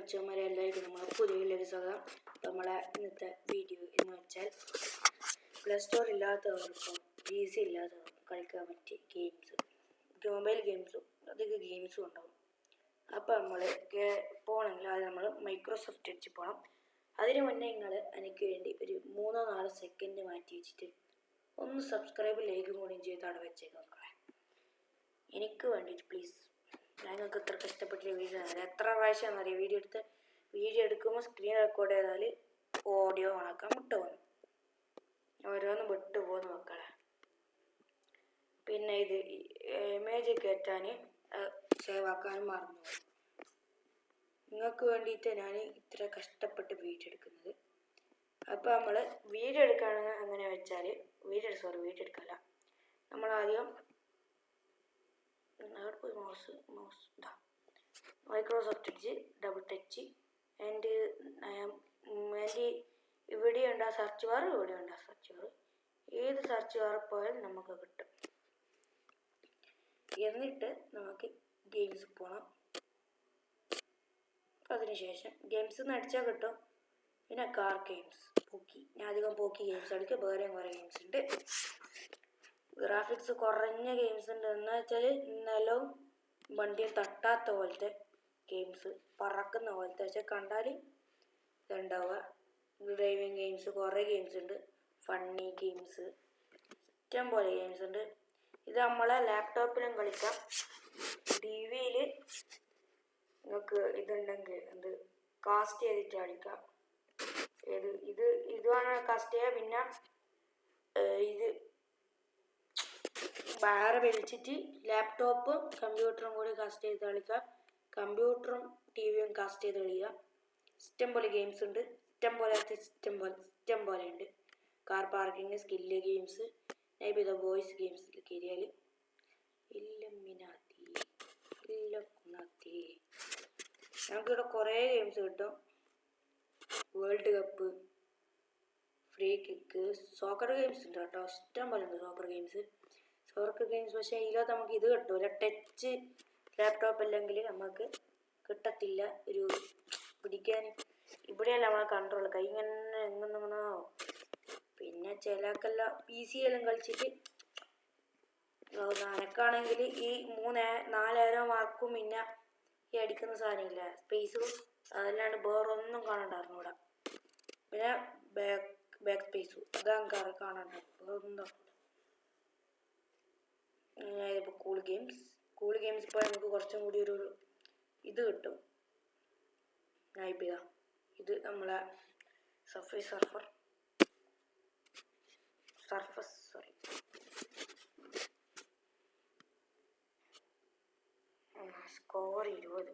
പഠിച്ചവന്മാരെ എല്ലാവർക്കും നമ്മളെ പുതിയൊരു സ്വാഗതം. നമ്മളെ ഇന്നത്തെ വീഡിയോ എന്ന് വെച്ചാൽ പ്ലേ സ്റ്റോർ ഇല്ലാത്തവർക്കും PC ഇല്ലാത്തവർക്കും കളിക്കാൻ പറ്റിയ ഗെയിംസ്, മൊബൈൽ ഗെയിംസും അധികം ഗെയിംസും ഉണ്ടാവും. അപ്പോൾ നമ്മൾ പോകണമെങ്കിൽ അത് നമ്മൾ മൈക്രോസോഫ്റ്റ് എഡ്ജ് പോകണം. അതിന് മുന്നേ നിങ്ങൾ എനിക്ക് വേണ്ടി ഒരു 3-4 സെക്കൻഡ് മാറ്റി വെച്ചിട്ട് ഒന്ന് സബ്സ്ക്രൈബ് ലൈക്കും കൂടിയും ചെയ്ത് അവിടെ വെച്ചേക്ക് മക്കളെ. എനിക്ക് വേണ്ടിയിട്ട് പ്ലീസ്. ഞങ്ങൾക്ക് ഇത്ര കഷ്ടപ്പെട്ട വീഡിയോ എത്ര പ്രാവശ്യമാണെന്ന് അറിയാം വീഡിയോ എടുക്കുമ്പോൾ സ്ക്രീൻ റെക്കോർഡ് ചെയ്താൽ ഓഡിയോ ഓണാക്കാൻ വിട്ടുപോകുന്നു, ഓരോന്ന് വിട്ടുപോകുന്നു മക്കളെ. പിന്നെ ഇത് ഇമേജ് കയറ്റാൻ സേവ് ആക്കാനും മറന്നുപോകും. നിങ്ങൾക്ക് വേണ്ടിയിട്ട് ഞാൻ ഇത്ര കഷ്ടപ്പെട്ട് വീഡിയോ എടുക്കുന്നത്. അപ്പോൾ നമ്മൾ വീഡിയോ എടുക്കുകയാണെങ്കിൽ അങ്ങനെ വെച്ചാൽ വീഡിയോ എടുക്കല്ല. നമ്മളാദ്യം Microsoft edge double touch and ഇവിടെ ഉണ്ടാ സെർച്ച് ബാർ, ഇവിടെ ഉണ്ടാ സെർച്ച് ബാർ. ഏത് സെർച്ച് ബാറിൽ പോയാലും നമുക്ക് കിട്ടും. എന്നിട്ട് നമുക്ക് ഗെയിംസ് പോകണം. അതിനുശേഷം ഗെയിംസ് എന്ന് അടിച്ചാൽ കിട്ടും. പിന്നെ കാർ ഗെയിംസ്, പോക്കി. ഞാൻ അധികം പോക്കി ഗെയിംസ് കളിക്കുക. വേറെയും കുറേ ഗെയിംസ് ഉണ്ട്. ഗ്രാഫിക്സ് കുറഞ്ഞ ഗെയിംസ് ഉണ്ട്. എന്ന് വെച്ചാൽ നിലവും വണ്ടിയും തട്ടാത്ത പോലത്തെ ഗെയിംസ്, പറക്കുന്ന പോലത്തെ. പക്ഷെ കണ്ടാൽ ഇതുണ്ടാവുക. ഡ്രൈവിങ് ഗെയിംസ് കുറേ ഗെയിംസ് ഉണ്ട്. ഫണ്ണി ഗെയിംസ് ഇഷ്ടം പോലെ ഗെയിംസ് ഉണ്ട്. ഇത് നമ്മളെ ലാപ്ടോപ്പിലും കളിക്കാം. TV-യിൽ നിങ്ങൾക്ക് ഇതുണ്ടെങ്കിൽ എന്ത് കാസ്റ്റ് ചെയ്തിട്ട് കളിക്കാം. ഇതാണ് കാസ്റ്റ് ചെയ്യുക. പിന്നെ ഇത് വേറെ വലിച്ചിട്ട് ലാപ്ടോപ്പും കമ്പ്യൂട്ടറും കൂടി കാസ്റ്റ് ചെയ്ത് കളിക്കുക. കമ്പ്യൂട്ടറും TV-യും കാസ്റ്റ് ചെയ്ത് കളിക്കുക. ഇഷ്ടം പോലെ ഗെയിംസ് ഉണ്ട്. ഇഷ്ടം പോലെ ഉണ്ട്. Car parking, skill games, നൈബ് the boys games കയറിയാൽ നമുക്കിവിടെ കുറേ ഗെയിംസ് കിട്ടും. World cup, free kick, soccer games ഉണ്ട് കേട്ടോ. ഇഷ്ടം പോലെ ഉണ്ട് സോക്കർ ഗെയിംസ്. പക്ഷേ ഇതിനകത്ത് നമുക്ക് ഇത് കിട്ടൂല. ടച്ച് ലാപ്ടോപ്പ് അല്ലെങ്കിൽ നമുക്ക് കിട്ടത്തില്ല ഒരു പിടിക്കാൻ. ഇവിടെയല്ല നമ്മളെ കൺട്രോൾ കൈ ഇങ്ങനെ എങ്ങനെന്നോ. പിന്നെ ചിലക്കെല്ലാം PC-യെല്ലാം കളിച്ചിട്ട് നനക്കാണെങ്കിൽ ഈ 3-4 മാർക്കും പിന്നെ ഈ അടിക്കുന്ന സാധനമില്ല സ്പേസും അതല്ലാണ്ട് വേറൊന്നും കാണണ്ടായിരുന്നു ഇവിടെ. പിന്നെ ബാക്ക് സ്പേസും അതാണ് കാണണ്ട, വേറൊന്നും. ഇപ്പോൾ കൂൾ ഗെയിംസ് ഇപ്പോൾ നമുക്ക് കുറച്ചും കൂടി ഒരു ഇത് കിട്ടും. ഇത് നമ്മളെ സർഫസ് സ്കോർ 20.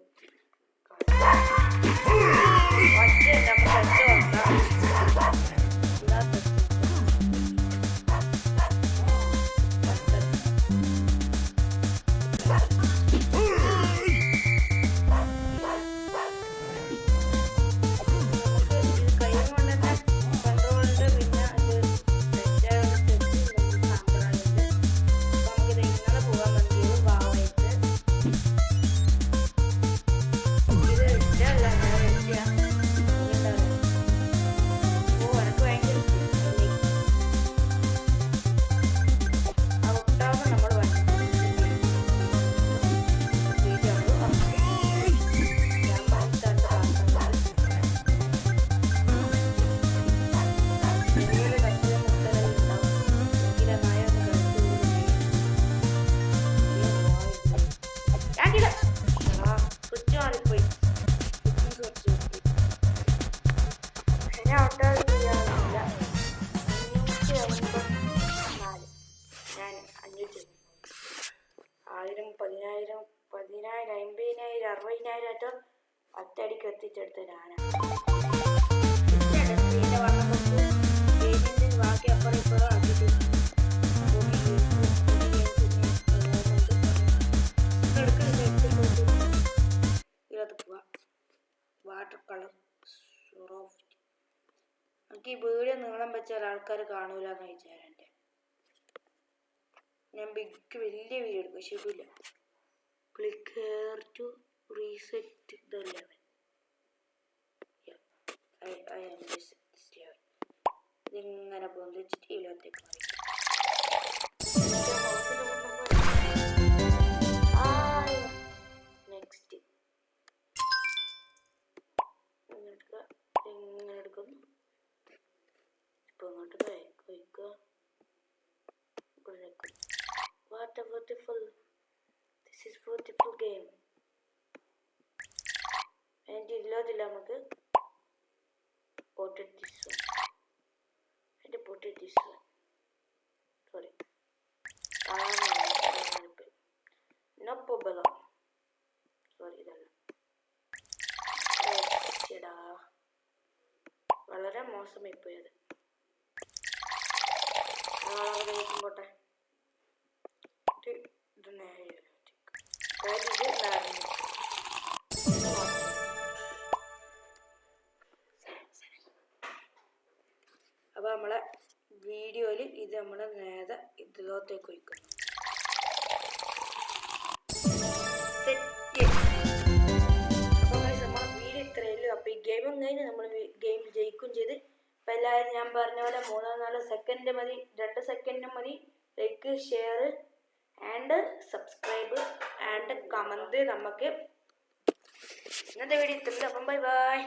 ഒറ്റയടിക്ക് എത്തിച്ചെടുത്ത ഞാനാണ്. ബാക്കി അപ്പുറം ഇപ്പുറം ആക്കിയിട്ട് ഇതിനകത്ത് പോവാം. Water colour soft. നമുക്ക് ഈ വീഡിയോ നീളം വെച്ചാൽ ആൾക്കാർ കാണൂല എന്ന് വിചാരം എൻ്റെ. ഞാൻ വലിയ വീഡിയോ എടുക്കും, പക്ഷെ ഇതില്ല. Click here to reset the level. ഇതിങ്ങനെ പൊന്തിച്ചിട്ട് ഇതിലത്തേക്ക് മാറി. നെക്സ്റ്റ് ഇങ്ങനെ എടുക്കുന്നു. ഇപ്പൊ അങ്ങോട്ട് കഴിക്കുക. What a beautiful, this is beautiful game. And ഇതില്ല നമുക്ക് potted this one and potted this one. Sorry. No problem. Sorry ഇതല്ല. ചേടാ വളരെ മോശമായി പോയത്. പോട്ടെ. അപ്പൊ നമ്മളെ വീഡിയോയിൽ ഇത് നമ്മള് നേരെ ഇതിലോട്ടേക്ക് ഒഴിക്കുന്നു. നമ്മളെ വീഡിയോ ഇത്രയല്ലോ. അപ്പൊ ഈ ഗെയിമും കഴിഞ്ഞ് നമ്മൾ ഗെയിം ജയിക്കും ചെയ്ത്. അപ്പൊ എല്ലാവരും ഞാൻ പറഞ്ഞ പോലെ 3-4 സെക്കൻഡ് മതി, 2 സെക്കൻഡ് മതി. Like, share and subscribe and comment. നമുക്ക് ഇന്നത്തെ വീഡിയോ ഇത്രയുള്ളൂ. അപ്പം ബൈ ബൈ.